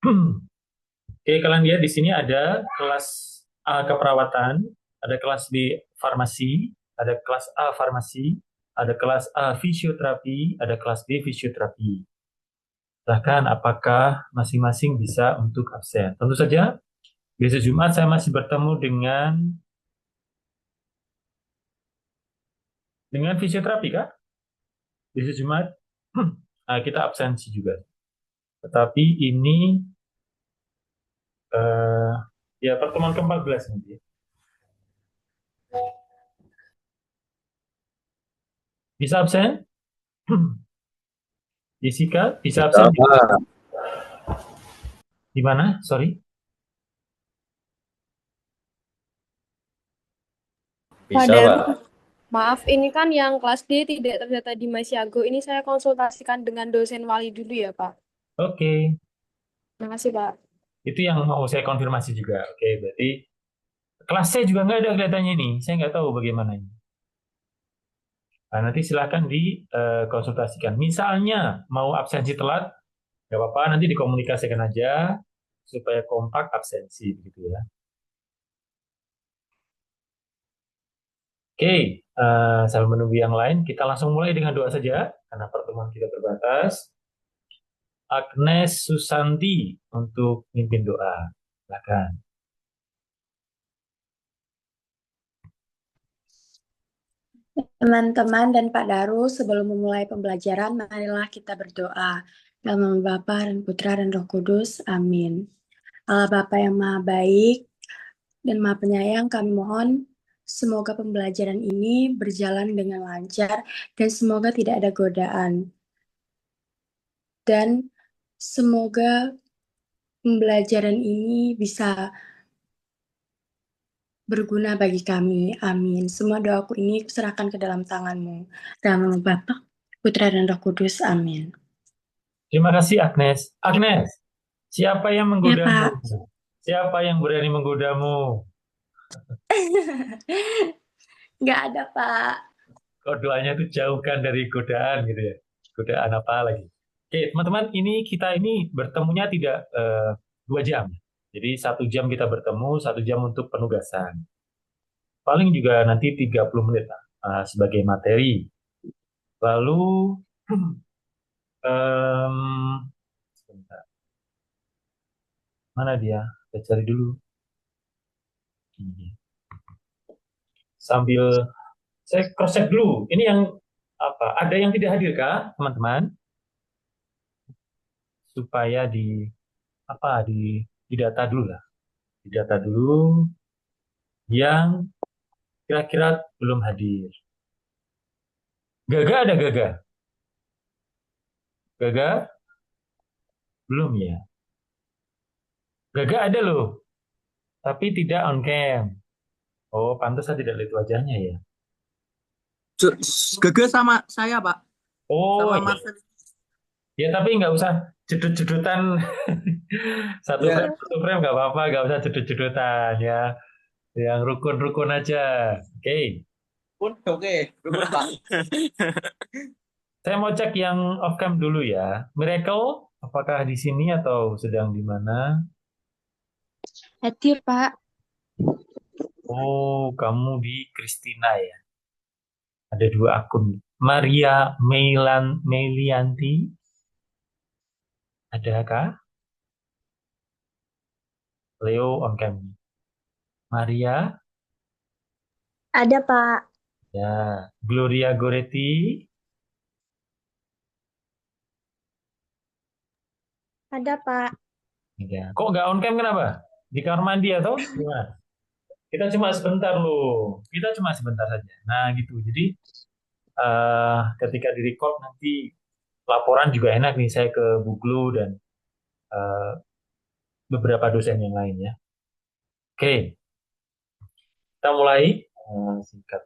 Oke, kalian lihat di sini ada kelas A keperawatan, ada kelas B farmasi, ada kelas A farmasi, ada kelas A fisioterapi, ada kelas B fisioterapi. Silahkan apakah masing-masing bisa untuk absen. Tentu saja, besok Jumat saya masih bertemu dengan fisioterapi, Kak. Besok Jumat kita absensi juga. Tetapi ini eh, ya pertemuan ke-14 nanti. Bisa absen? Jessica, bisa Bisa, absen? Pak. Di mana? Sorry. Pak Bisa, Daru, Pak. maaf ini kan yang kelas D tidak terdata di Masyago. Ini saya konsultasikan dengan dosen wali dulu ya, Pak. Oke. Terima kasih, Pak. Itu yang mau saya konfirmasi juga. Oke, berarti kelas C juga nggak ada kelihatannya ini. Saya nggak tahu bagaimana ini. Nah, nanti silakan dikonsultasikan. Misalnya mau absensi telat, nggak apa-apa. Nanti dikomunikasikan aja supaya kompak absensi, begitu ya. Oke, sambil menunggu yang lain, kita langsung mulai dengan doa saja karena pertemuan kita terbatas. Agnes Susanti untuk mimpin doa. Silakan. Teman-teman dan Pak Daru, sebelum memulai pembelajaran, marilah kita berdoa. Dalam nama Bapa dan Putra dan Roh Kudus. Amin. Allah Bapa yang Maha Baik dan Maha Penyayang, kami mohon semoga pembelajaran ini berjalan dengan lancar dan semoga tidak ada godaan. Dan semoga pembelajaran ini bisa berguna bagi kami. Amin. Semua doaku ini kuserahkan ke dalam tangan-Mu. Dalam nama Bapa, Putra dan Roh Kudus. Amin. Terima kasih Agnes. Agnes, siapa yang Ya, menggodamu? Pak. Siapa yang berani menggodamu? Nggak ada, Pak. Kok doanya itu jauhkan dari godaan gitu ya. Godaan apa lagi? Oke, teman-teman, kita ini bertemunya tidak 2 jam. Jadi 1 jam kita bertemu, 1 jam untuk penugasan. Paling juga nanti 30 menit lah, sebagai materi. Lalu, sebentar, mana dia? Saya cari dulu. Ini. Sambil saya cross check dulu. Ini yang apa? Ada yang tidak hadir kah, teman-teman? Supaya didata dulu lah. Didata dulu yang kira-kira belum hadir. Gaga ada Gaga? Gaga belum ya. Gaga ada loh, tapi tidak on cam. Oh, pantas saya tidak lihat wajahnya ya. Gege sama saya, Pak. Oh Sama ya, Marcel. ya tapi nggak usah jedut-jedutan. Ya, Satu frame nggak apa-apa, nggak usah jedut-jedutan ya. Yang rukun-rukun aja. Oke, pun oke. Rukun, Pak. saya mau cek yang off cam dulu ya. Miracle, apakah di sini atau sedang di mana? Hadir, Pak. Oh, kamu di Christina ya. Ada 2 akun. Maria Melianti, adakah? Leo on cam. Maria, Ada, Pak. ya. Gloria Goretti, Ada, Pak. ya. Kok nggak on cam kenapa? Di kamar mandi atau gimana? Kita cuma sebentar loh. Kita cuma sebentar saja. Nah gitu. Jadi ketika di record nanti laporan juga enak nih saya ke Bu Glu dan eh, beberapa dosen yang lain ya. Oke, kita mulai singkat.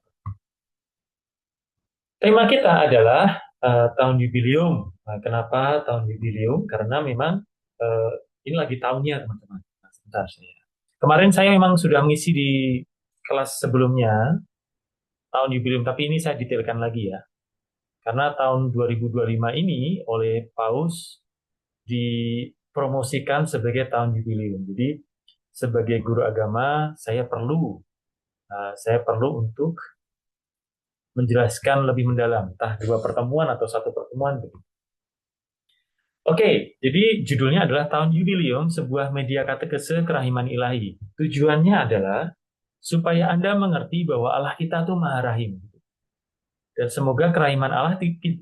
Tema kita adalah tahun jubileum. Nah, kenapa tahun jubileum? Karena memang eh, ini lagi tahunnya teman-teman. Nah, sebentar saya. Kemarin saya memang sudah mengisi di kelas sebelumnya tahun jubileum, tapi ini saya detailkan lagi ya. Karena tahun 2025 ini oleh Paus promosikan sebagai tahun jubileum. Jadi sebagai guru agama saya perlu untuk menjelaskan lebih mendalam, entah 2 pertemuan atau 1 pertemuan. Oke, jadi judulnya adalah Tahun Jubileum, sebuah media katekese kerahiman ilahi. Tujuannya adalah supaya Anda mengerti bahwa Allah kita itu Maha Rahim. Dan semoga kerahiman Allah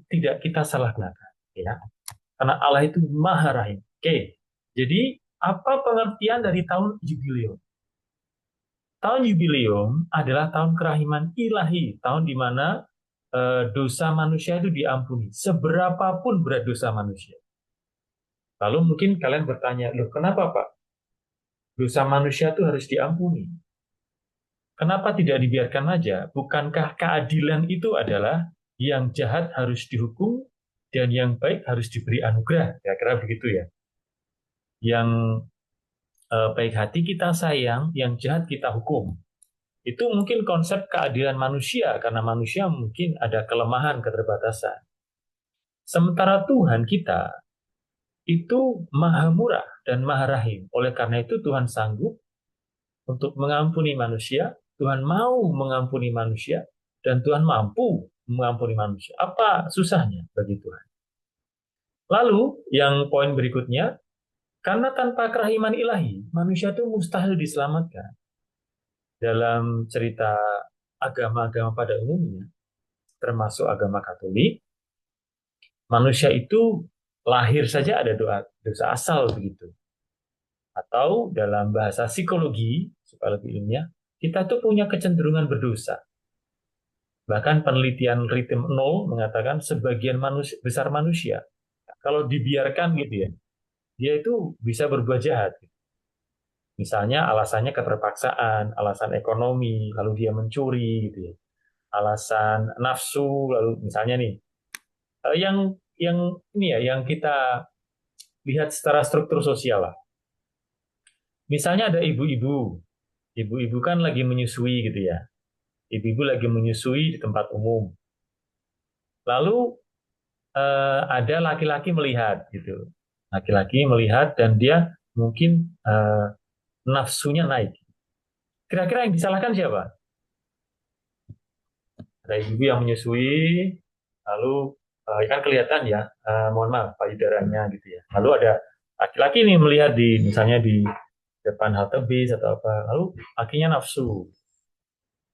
tidak kita salahgunakan. Ya. Karena Allah itu Maha Rahim. Oke, jadi apa pengertian dari tahun jubileum? Tahun jubileum adalah tahun kerahiman ilahi, tahun di mana dosa manusia itu diampuni, seberapapun berat dosa manusia. Lalu mungkin kalian bertanya, loh kenapa Pak? Dosa manusia itu harus diampuni. Kenapa tidak dibiarkan saja? Bukankah keadilan itu adalah yang jahat harus dihukum dan yang baik harus diberi anugerah? Kira-kira begitu ya. Yang baik hati kita sayang, yang jahat kita hukum. Itu mungkin konsep keadilan manusia, karena manusia mungkin ada kelemahan, keterbatasan. Sementara Tuhan kita itu Maha Murah dan Maha Rahim. Oleh karena itu Tuhan sanggup untuk mengampuni manusia, Tuhan mau mengampuni manusia, dan Tuhan mampu mengampuni manusia. Apa susahnya bagi Tuhan? Lalu yang poin berikutnya, karena tanpa kerahiman ilahi, manusia itu mustahil diselamatkan. Dalam cerita agama-agama pada umumnya, termasuk agama Katolik, manusia itu lahir saja ada dosa asal begitu. Atau dalam bahasa psikologi, supaya lebih ilmiah, kita tuh punya kecenderungan berdosa. Bahkan penelitian Rhythm 0 mengatakan sebagian besar manusia, kalau dibiarkan gitu ya, dia itu bisa berbuat jahat. Misalnya alasannya keterpaksaan, alasan ekonomi, lalu dia mencuri gitu ya. Alasan nafsu, lalu misalnya nih, yang ini ya, yang kita lihat secara struktur sosial lah. Misalnya ada ibu-ibu kan lagi menyusui gitu ya. Ibu-ibu lagi menyusui di tempat umum. Lalu ada laki-laki melihat gitu. Laki-laki melihat dan dia mungkin nafsunya naik. Kira-kira yang disalahkan siapa? Ada ibu yang menyusui, lalu kan kelihatan ya, mohon maaf payudaranya gitu ya. Lalu ada laki-laki nih melihat misalnya di depan halte bis atau apa, lalu akhirnya nafsu.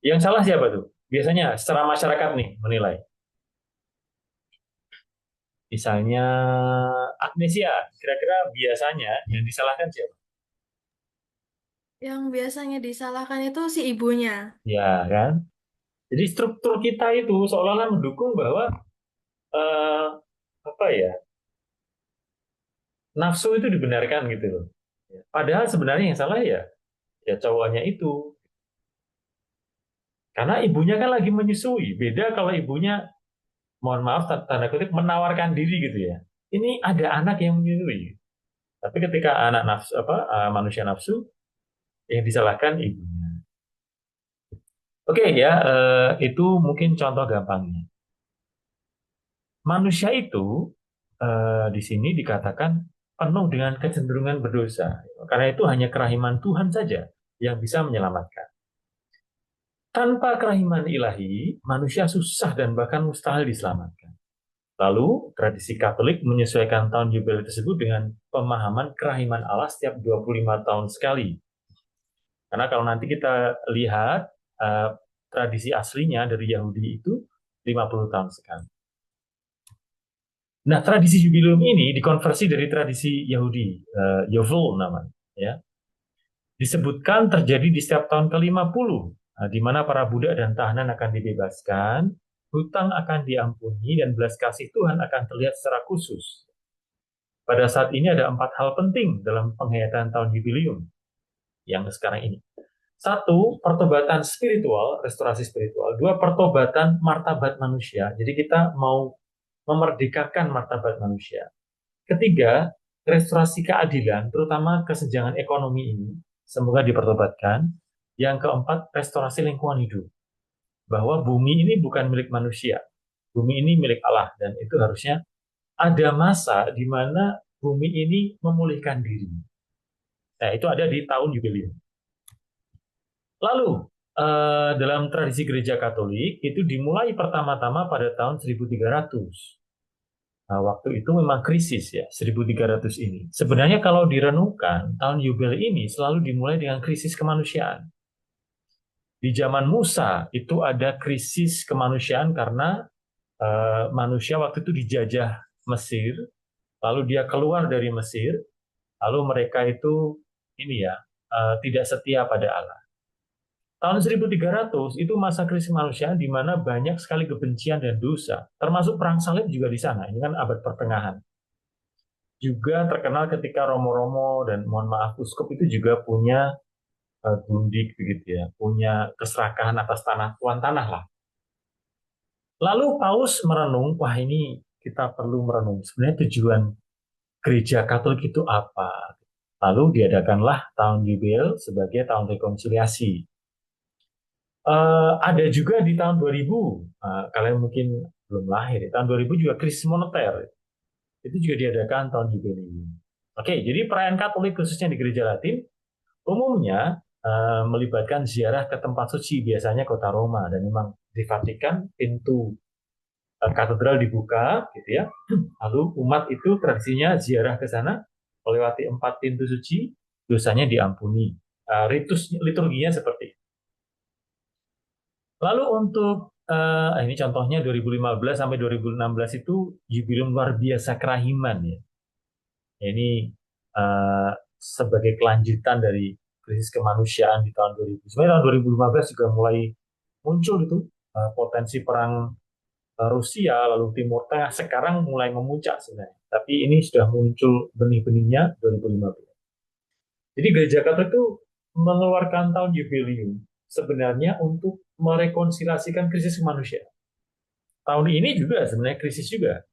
Yang salah siapa tuh? Biasanya secara masyarakat nih menilai. Misalnya amnesia, kira-kira biasanya yang disalahkan siapa? Yang biasanya disalahkan itu si ibunya. Ya kan? Jadi struktur kita itu seolah-olah mendukung bahwa apa ya, nafsu itu dibenarkan gitu loh. Padahal sebenarnya yang salah ya cowoknya itu. Karena ibunya kan lagi menyusui. Beda kalau ibunya, mohon maaf tanda kutip, menawarkan diri gitu ya. Ini ada anak yang menyusui. Tapi ketika anak nafsu manusia nafsu, yang disalahkan ibunya. Oke ya, itu mungkin contoh gampangnya. Manusia itu di sini dikatakan penuh dengan kecenderungan berdosa. Karena itu hanya kerahiman Tuhan saja yang bisa menyelamatkan. Tanpa kerahiman ilahi, manusia susah dan bahkan mustahil diselamatkan. Lalu, tradisi Katolik menyesuaikan tahun jubileum tersebut dengan pemahaman kerahiman Allah setiap 25 tahun sekali. Karena kalau nanti kita lihat tradisi aslinya dari Yahudi itu 50 tahun sekali. Nah, tradisi jubileum ini dikonversi dari tradisi Yahudi, Yovel namanya. Ya. Disebutkan terjadi di setiap tahun ke-50, di mana para budak dan tahanan akan dibebaskan, hutang akan diampuni, dan belas kasih Tuhan akan terlihat secara khusus. Pada saat ini ada 4 hal penting dalam penghayatan tahun jubileum yang sekarang ini. 1, pertobatan spiritual, restorasi spiritual. 2, pertobatan martabat manusia. Jadi kita mau memerdekakan martabat manusia. 3, restorasi keadilan, terutama kesenjangan ekonomi ini, semoga dipertobatkan. Yang 4, restorasi lingkungan hidup. Bahwa bumi ini bukan milik manusia. Bumi ini milik Allah. Dan itu harusnya ada masa di mana bumi ini memulihkan diri. Nah, itu ada di tahun Yubelium. Lalu, dalam tradisi gereja Katolik, itu dimulai pertama-tama pada tahun 1300. Nah, waktu itu memang krisis ya, 1300 ini. Sebenarnya kalau direnungkan, tahun Yubel ini selalu dimulai dengan krisis kemanusiaan. Di zaman Musa itu ada krisis kemanusiaan karena manusia waktu itu dijajah Mesir, lalu dia keluar dari Mesir, lalu mereka itu ini ya tidak setia pada Allah. Tahun 1300 itu masa krisis kemanusiaan di mana banyak sekali kebencian dan dosa, termasuk perang salib juga di sana. Ini kan abad pertengahan. Juga terkenal ketika Romo-Romo dan mohon maaf uskup itu juga punya gundik begitu ya, punya keserakahan atas tanah, tuan tanah lah. Lalu Paus merenung, wah ini kita perlu merenung sebenarnya tujuan gereja Katolik itu apa. Lalu diadakanlah tahun Yubel sebagai tahun rekonsiliasi. Ada juga di tahun 2000, kalian mungkin belum lahir, tahun 2000 juga krisis moneter. Itu juga diadakan tahun Jubileum. Oke, jadi perayaan Katolik khususnya di Gereja Latin umumnya melibatkan ziarah ke tempat suci, biasanya kota Roma, dan memang di Vatikan pintu katedral dibuka, gitu ya. Lalu umat itu tradisinya ziarah ke sana, melewati 4 pintu suci, dosanya diampuni. Ritus liturginya seperti itu. Lalu untuk ini contohnya 2015 sampai 2016 itu jubileum luar biasa kerahiman ya. Ini sebagai kelanjutan dari krisis kemanusiaan di tahun 2000. Sebenarnya tahun 2015 juga mulai muncul itu potensi perang Rusia lalu Timur Tengah sekarang mulai memuncak sebenarnya. Tapi ini sudah muncul benih-benihnya 2015. Jadi gereja Katolik itu mengeluarkan tahun jubileum sebenarnya untuk merekonsiliasikan krisis kemanusiaan. Tahun ini juga sebenarnya krisis juga.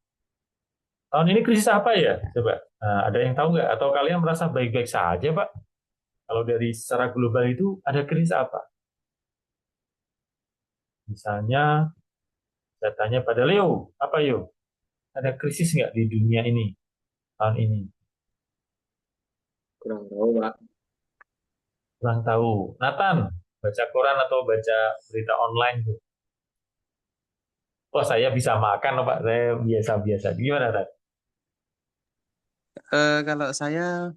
Tahun ini krisis apa ya? Coba, ada yang tahu nggak? Atau kalian merasa baik-baik saja, Pak? Kalau dari secara global itu ada krisis apa? Misalnya, saya tanya pada Leo, apa Yo? Ada krisis nggak di dunia ini tahun ini? Kurang tahu, Pak. Kurang tahu. Nathan, baca koran atau baca berita online tuh? Oh, saya bisa makan, Pak. Saya biasa-biasa. Gimana, Nathan? Kalau saya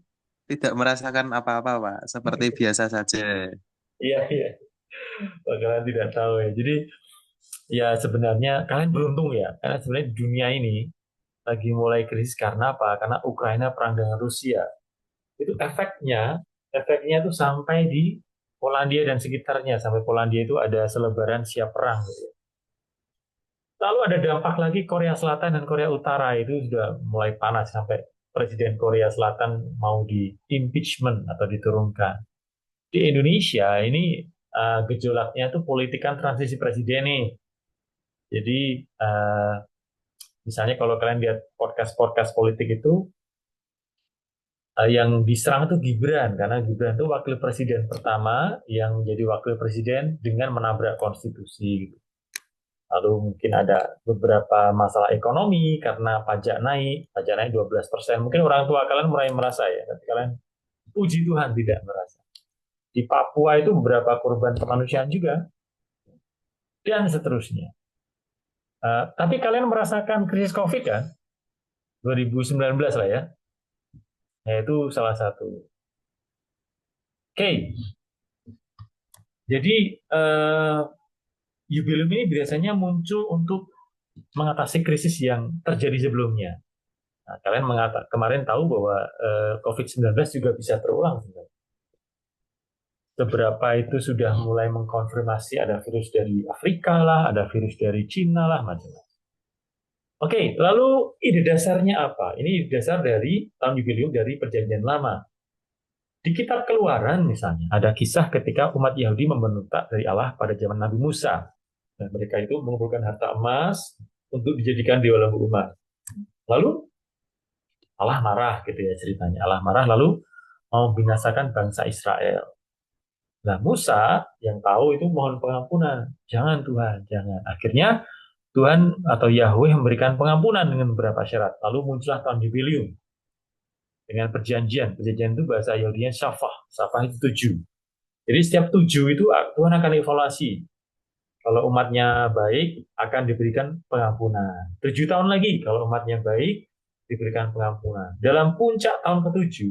tidak merasakan apa-apa, Pak. Seperti biasa saja. Iya, iya. Bakalan tidak tahu ya. Jadi, ya sebenarnya kalian beruntung ya. Karena sebenarnya dunia ini lagi mulai krisis karena apa? Karena Ukraina perang dengan Rusia. Itu efeknya itu sampai di Polandia dan sekitarnya. Sampai Polandia itu ada selebaran siap perang gitu ya. Lalu ada dampak lagi Korea Selatan dan Korea Utara itu sudah mulai panas sampai Presiden Korea Selatan mau di impeachment atau diturunkan. Di Indonesia ini gejolaknya itu politikan transisi presiden nih. Jadi misalnya kalau kalian lihat podcast politik itu yang diserang itu Gibran karena Gibran itu wakil presiden pertama yang jadi wakil presiden dengan menabrak konstitusi gitu. Lalu mungkin ada beberapa masalah ekonomi karena pajak naik 12%. Mungkin orang tua kalian mulai merasa ya, tapi kalian puji Tuhan tidak merasa. Di Papua itu beberapa korban kemanusiaan juga, dan seterusnya. Tapi kalian merasakan krisis COVID kan? 2019 lah ya. Nah, itu salah satu. Oke. Jadi, jubileum ini biasanya muncul untuk mengatasi krisis yang terjadi sebelumnya. Nah, kalian kemarin tahu bahwa COVID-19 juga bisa terulang. Beberapa itu sudah mulai mengkonfirmasi ada virus dari Afrika lah, ada virus dari Cina lah, macam-macam. Oke, lalu ide dasarnya apa? Ini ide dasar dari tahun jubileum dari Perjanjian Lama. Di kitab Keluaran misalnya, ada kisah ketika umat Yahudi membentak dari Allah pada zaman Nabi Musa. Dan mereka itu mengumpulkan harta emas untuk dijadikan dewa lembu umat. Lalu Allah marah gitu ya ceritanya. Allah marah lalu mau binasakan bangsa Israel. Nah Musa yang tahu itu mohon pengampunan. Jangan Tuhan, jangan. Akhirnya Tuhan atau Yahweh memberikan pengampunan dengan beberapa syarat. Lalu muncullah tahun jubileum. dengan perjanjian. Perjanjian itu bahasa Yahudinya syafah. Syafah itu 7. Jadi setiap 7 itu Tuhan akan evaluasi. Kalau umatnya baik, akan diberikan pengampunan. 7 tahun lagi, kalau umatnya baik, diberikan pengampunan. Dalam puncak tahun ke-7,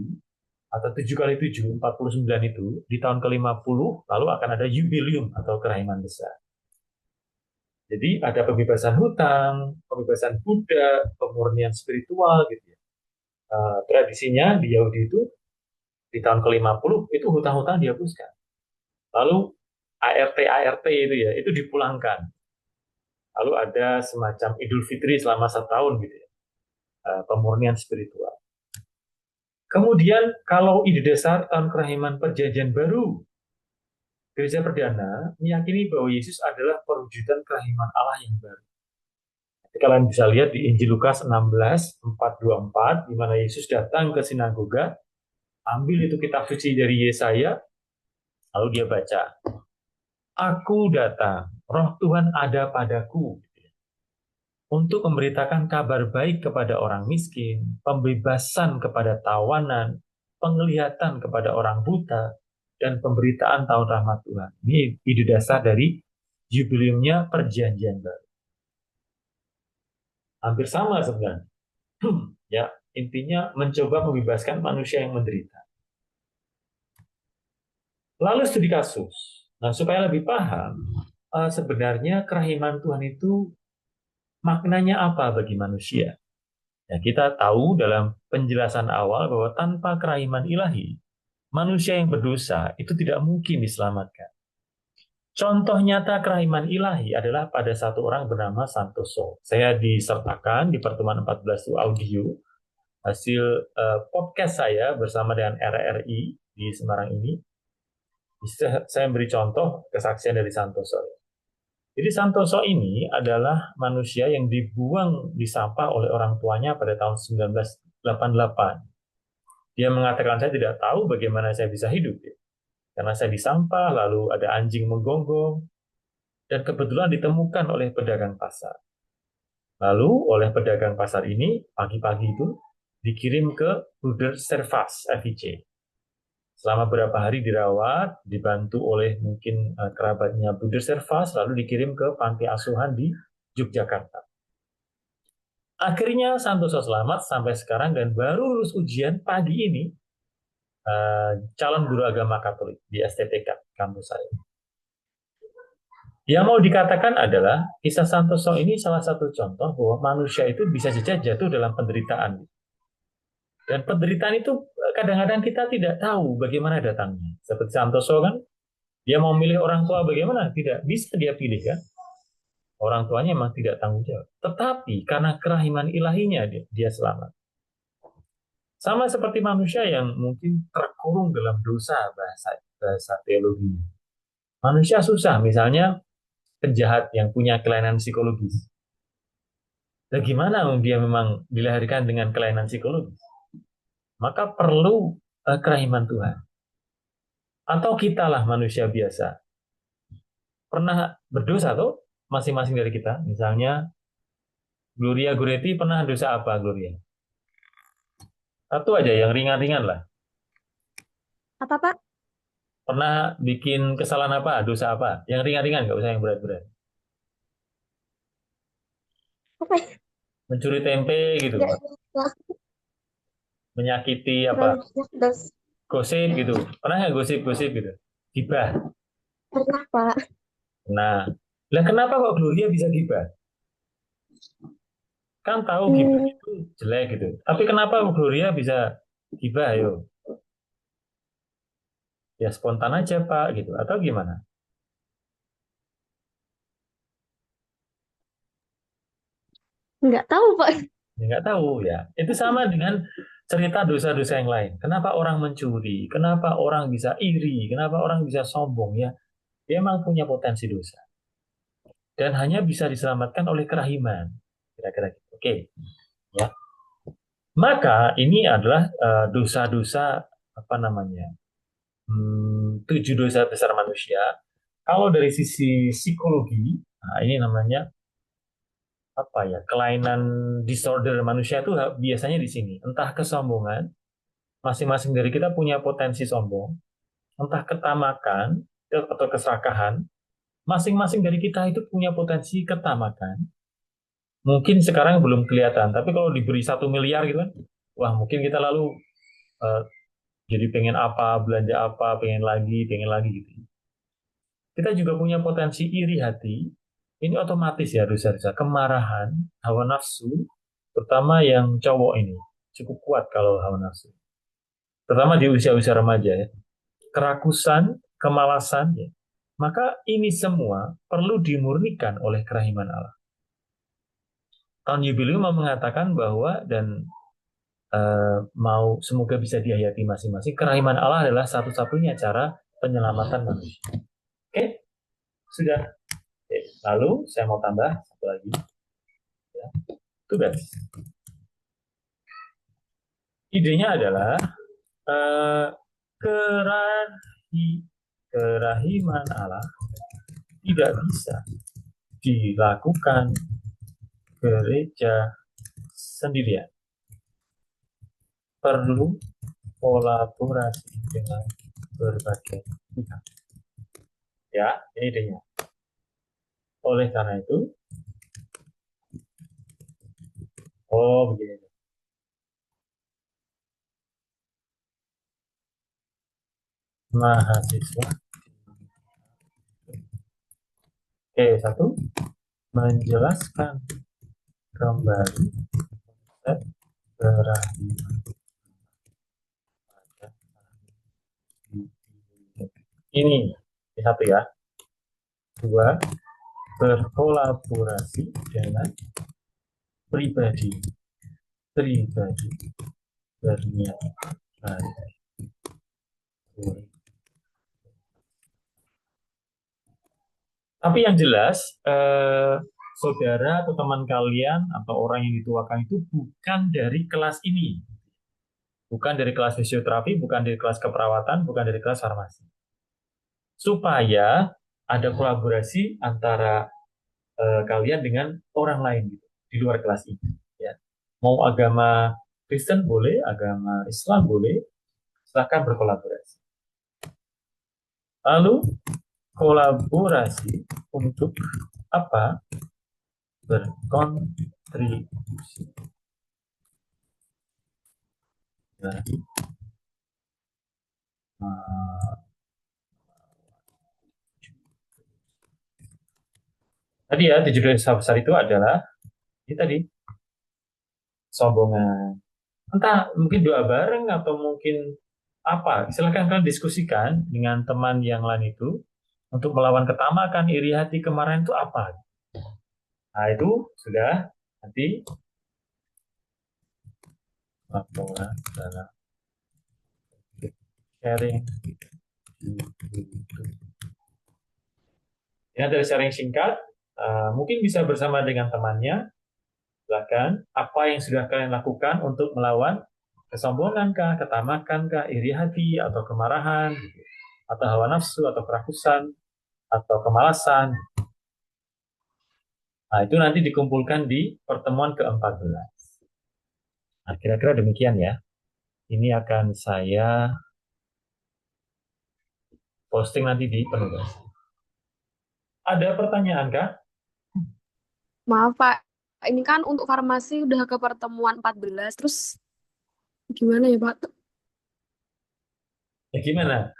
atau 7 kali 7, 49 itu, di tahun ke-50, lalu akan ada jubilium atau kerahiman besar. Jadi ada pembebasan hutang, pembebasan budak, pemurnian spiritual gitu ya. Tradisinya di Yahudi itu di tahun ke-50 itu hutang-hutang dihapuskan. Lalu ART itu ya, itu dipulangkan. Lalu ada semacam Idul Fitri selama 1 tahun gitu ya. Pemurnian spiritual. Kemudian kalau ide dasar tahun kerahiman perjanjian baru, Gereja Perdana meyakini bahwa Yesus adalah perwujudan kerahiman Allah yang baru. Jadi kalian bisa lihat di Injil Lukas 16:4-24, di mana Yesus datang ke sinagoga, ambil itu kitab suci dari Yesaya, lalu dia baca, Aku datang, roh Tuhan ada padaku, untuk memberitakan kabar baik kepada orang miskin, pembebasan kepada tawanan, penglihatan kepada orang buta, dan pemberitaan tahun rahmat Tuhan. Ini ide dasar dari jubiliumnya perjanjian baru. Hampir sama sebenarnya. Ya, intinya mencoba membebaskan manusia yang menderita. Lalu studi kasus. Nah, supaya lebih paham, sebenarnya kerahiman Tuhan itu maknanya apa bagi manusia? Ya, kita tahu dalam penjelasan awal bahwa tanpa kerahiman ilahi, manusia yang berdosa itu tidak mungkin diselamatkan. Contoh nyata kerahiman ilahi adalah pada satu orang bernama Santoso. Saya disertakan di pertemuan 14 itu audio hasil podcast saya bersama dengan RRI di Semarang ini. Saya beri contoh kesaksian dari Santoso. Jadi Santoso ini adalah manusia yang dibuang di sampah oleh orang tuanya pada tahun 1988. Dia mengatakan, saya tidak tahu bagaimana saya bisa hidup. Karena saya di sampah, lalu ada anjing menggonggong, dan kebetulan ditemukan oleh pedagang pasar. Lalu oleh pedagang pasar ini, pagi-pagi itu, dikirim ke Bruder Servas, FIC. Selama beberapa hari dirawat, dibantu oleh mungkin kerabatnya Bruder Servas, lalu dikirim ke panti asuhan di Yogyakarta. Akhirnya Santoso selamat sampai sekarang dan baru lulus ujian pagi ini calon guru agama Katolik di STPK kampus saya. Yang mau dikatakan adalah kisah Santoso ini salah satu contoh bahwa manusia itu bisa saja jatuh dalam penderitaan. Dan penderitaan itu kadang-kadang kita tidak tahu bagaimana datangnya. Seperti Santoso kan, dia mau milih orang tua bagaimana? Tidak bisa dia pilih kan. Orang tuanya memang tidak tanggung jawab. Tetapi karena kerahiman ilahinya dia selamat. Sama seperti manusia yang mungkin terkurung dalam dosa bahasa teologinya. Manusia susah, misalnya penjahat yang punya kelainan psikologis. Dan gimana dia memang dilahirkan dengan kelainan psikologis? Maka perlu kerahiman Tuhan. Atau kitalah manusia biasa. Pernah berdosa tuh? Masing-masing dari kita, misalnya Gloria Goretti pernah dosa apa, Gloria? Satu aja yang ringan-ringan lah. Apa, Pak? Pernah bikin kesalahan apa, dosa apa? Yang ringan-ringan, nggak usah yang berat-berat. Apa ya? Mencuri tempe gitu, Nggak, menyakiti apa? dos. Gosip gitu. Pernah nggak gosip-gosip gitu? Gibah. Pernah, Pak. Nah, lah kenapa kok Gloria bisa gibah? Kan tahu gibah itu jelek gitu. Tapi kenapa Gloria bisa gibah, ayo? Ya spontan aja Pak gitu. Atau gimana? Nggak tahu, Pak. Ya, nggak tahu ya. Itu sama dengan cerita dosa-dosa yang lain. Kenapa orang mencuri? Kenapa orang bisa iri? Kenapa orang bisa sombong ya? Dia memang punya potensi dosa. Dan hanya bisa diselamatkan oleh kerahiman. Kira-kira gitu. Oke. Ya. Maka ini adalah dosa-dosa apa namanya? 7 dosa besar manusia. Kalau dari sisi psikologi, nah ini namanya apa ya? Kelainan disorder manusia itu biasanya di sini, entah kesombongan, masing-masing dari kita punya potensi sombong, entah ketamakan atau keserakahan. Masing-masing dari kita itu punya potensi ketamakan. Mungkin sekarang belum kelihatan, tapi kalau diberi 1 miliar gitu kan, wah mungkin kita lalu eh, jadi pengen apa, belanja apa, pengen lagi gitu. Kita juga punya potensi iri hati. Ini otomatis ya, dosa-dosa kemarahan, hawa nafsu, terutama yang cowok ini cukup kuat kalau hawa nafsu. Terutama di usia-usia remaja ya. Kerakusan, kemalasan ya. Maka ini semua perlu dimurnikan oleh kerahiman Allah. Tahun Yubileum mau mengatakan bahwa dan mau semoga bisa dihayati masing-masing. Kerahiman Allah adalah satu-satunya cara penyelamatan manusia. Oke, sudah. Oke, lalu saya mau tambah satu lagi. Ya. Tugas. Idenya adalah kerahiman Allah tidak bisa dilakukan gereja sendirian. Perlu kolaborasi dengan berbagai pihak. Ya, ini idenya. Oleh karena itu, begini. Mahasiswa. Oke, satu. Menjelaskan kembali konsep kerahiman. Ini satu ya. Dua, berkolaborasi dengan pribadi berniat baik. Tapi yang jelas, saudara atau teman kalian atau orang yang dituakan itu bukan dari kelas ini. Bukan dari kelas fisioterapi, bukan dari kelas keperawatan, bukan dari kelas farmasi. Supaya ada kolaborasi antara kalian dengan orang lain gitu, di luar kelas ini. Ya. Mau agama Kristen boleh, agama Islam boleh, silakan berkolaborasi. Lalu kolaborasi untuk apa? Berkontribusi. Nah, tadi ya, 7 dosa besar itu adalah ini tadi, sombongan. Entah mungkin doa bareng atau mungkin apa. Silakan kalian diskusikan dengan teman yang lain itu untuk melawan ketamakan, iri hati, kemarahan itu apa. Nah, itu sudah nanti laporan dalam sharing. Ini adalah sharing singkat. Mungkin bisa bersama dengan temannya. Silakan, apa yang sudah kalian lakukan untuk melawan kesombongan kah, ketamakan kah, iri hati, atau kemarahan, atau hawa nafsu, atau kerakusan, atau kemalasan. Nah, itu nanti dikumpulkan di pertemuan ke-14. Nah, kira-kira demikian ya. Ini akan saya posting nanti di penugas. Ada pertanyaan kah? Maaf Pak, ini kan untuk farmasi udah ke pertemuan 14, terus gimana ya Pak? Ya gimana?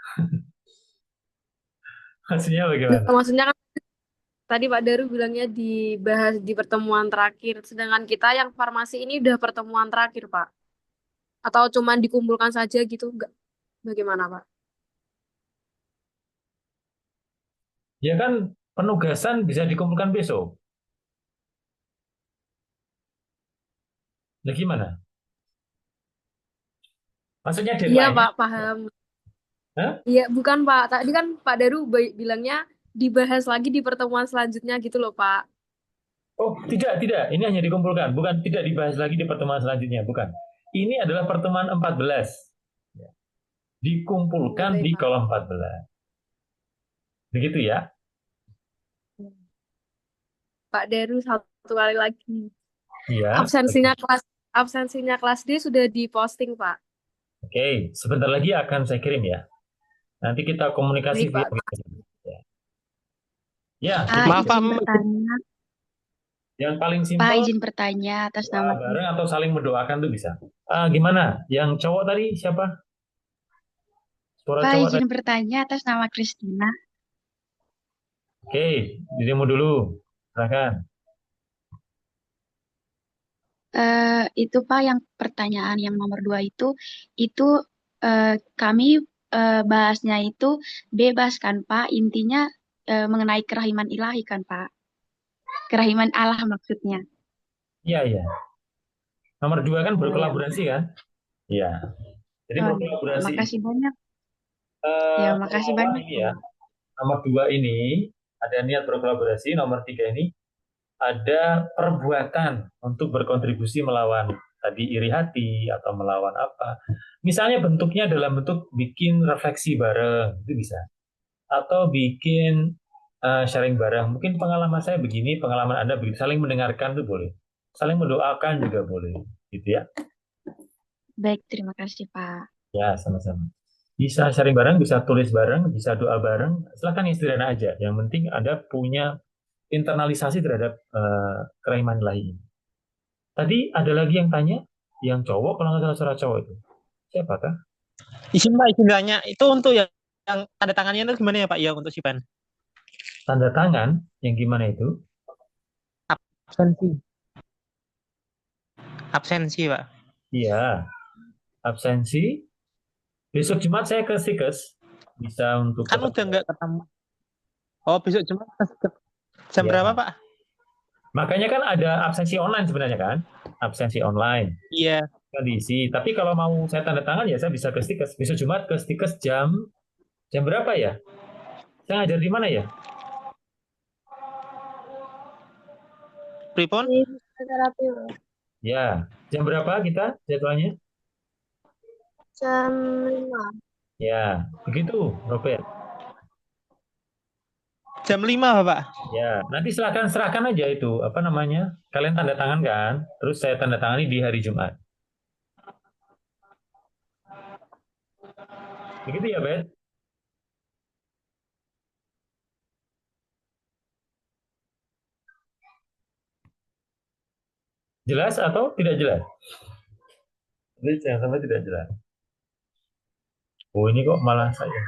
Maksudnya Nggak, bagaimana? maksudnya kan tadi Pak Daru bilangnya dibahas di pertemuan terakhir, sedangkan kita yang farmasi ini udah pertemuan terakhir Pak. Atau cuman dikumpulkan saja gitu, enggak? Bagaimana Pak? Ya kan penugasan bisa dikumpulkan besok. Ya gimana? Maksudnya Iya deadline-nya? Pak, paham. Hah? Iya, bukan Pak. Tadi kan Pak Daru bilangnya dibahas lagi di pertemuan selanjutnya gitu loh Pak. Oh, tidak. Ini hanya dikumpulkan, bukan tidak dibahas lagi di pertemuan selanjutnya, bukan. Ini adalah pertemuan 14. Ya. Dikumpulkan Boleh di Pak. kolom 14. Begitu ya? Pak Daru satu kali lagi. Iya. Absensinya kelas D sudah diposting Pak. Oke, sebentar lagi akan saya kirim ya. Nanti kita komunikasi Baik, via Pak. WhatsApp. Ya, ya Pak, jadi Maaf Pak, izin bertanya. yang paling Pak, simpel izin bertanya atas nama bareng atau saling mendoakan tuh bisa. Gimana? Yang cowok tadi siapa? Suara Pak, cowok izin tadi. bertanya atas nama Kristina. Oke, dirimu dulu. Silakan. Itu Pak yang pertanyaan yang nomor 2 itu kami bahasnya itu bebas kan Pak, intinya mengenai kerahiman ilahi kan Pak, kerahiman Allah maksudnya. Iya, iya. Nomor 2 kan Oh ya, berkolaborasi kan? Iya. Jadi oh ya, Pak. berkolaborasi Makasih banyak. Ya, makasih melawan banyak ini ya. Pak. Nomor 2 ini ada niat berkolaborasi. Nomor 3 ini ada perbuatan untuk berkontribusi melawan tadi iri hati atau melawan apa. Misalnya bentuknya dalam bentuk bikin refleksi bareng, itu bisa. Atau bikin sharing bareng. Mungkin pengalaman saya begini, pengalaman Anda begitu. Saling mendengarkan itu boleh. Saling mendoakan juga boleh. Gitu ya. Baik, terima kasih Pak. Ya, sama-sama. Bisa sharing bareng, bisa tulis bareng, bisa doa bareng. Silahkan yang sederhana aja. Yang penting Anda punya internalisasi terhadap kerahiman ilahi ini. Tadi ada lagi yang tanya, yang cowok kalau nggak salah suara cowok itu. Siapa kah? Izin Pak, izin tanya. Itu untuk yang tanda tangannya itu gimana ya Pak ya untuk Sipan? Tanda tangan yang gimana itu? Absensi. Absensi Pak. Iya, absensi. Besok Jumat saya ke Sikes. Bisa untuk Kan udah ketemu. nggak ketemu. Oh, besok Jumat jam berapa Ya, Pak? makanya kan ada absensi online sebenarnya kan? Absensi online. Iya. Kan diisi. Tapi kalau mau saya tanda tangan ya saya bisa ke Sikes. Besok Jumat ke Sikes jam berapa ya? Saya ngajar di mana ya? Pripon? Di terapi, Pak. Ya, jam berapa kita jadwalnya? Jam 5. Ya, begitu, Robert. Jam 5 Pak. Ya, nanti silakan serahkan aja itu, apa namanya? Kalian tanda tangan kan? Terus saya tanda tangani di hari Jumat. Begitu ya, Bet? Jelas atau tidak jelas? Jadi jangan sampai tidak jelas. Oh, ini kok malah saya.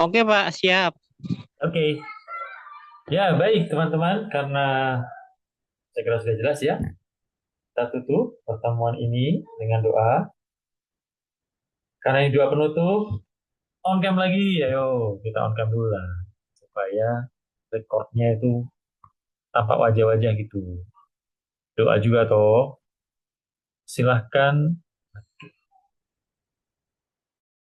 Oke Pak, siap. Oke. Ya, baik teman-teman, karena saya kira sudah jelas ya. Kita tutup pertemuan ini dengan doa. Karena ini doa penutup, on cam lagi, ayo kita on cam dulu lah. Supaya rekornya itu tampak wajah-wajah gitu. Doa juga toh. Silahkan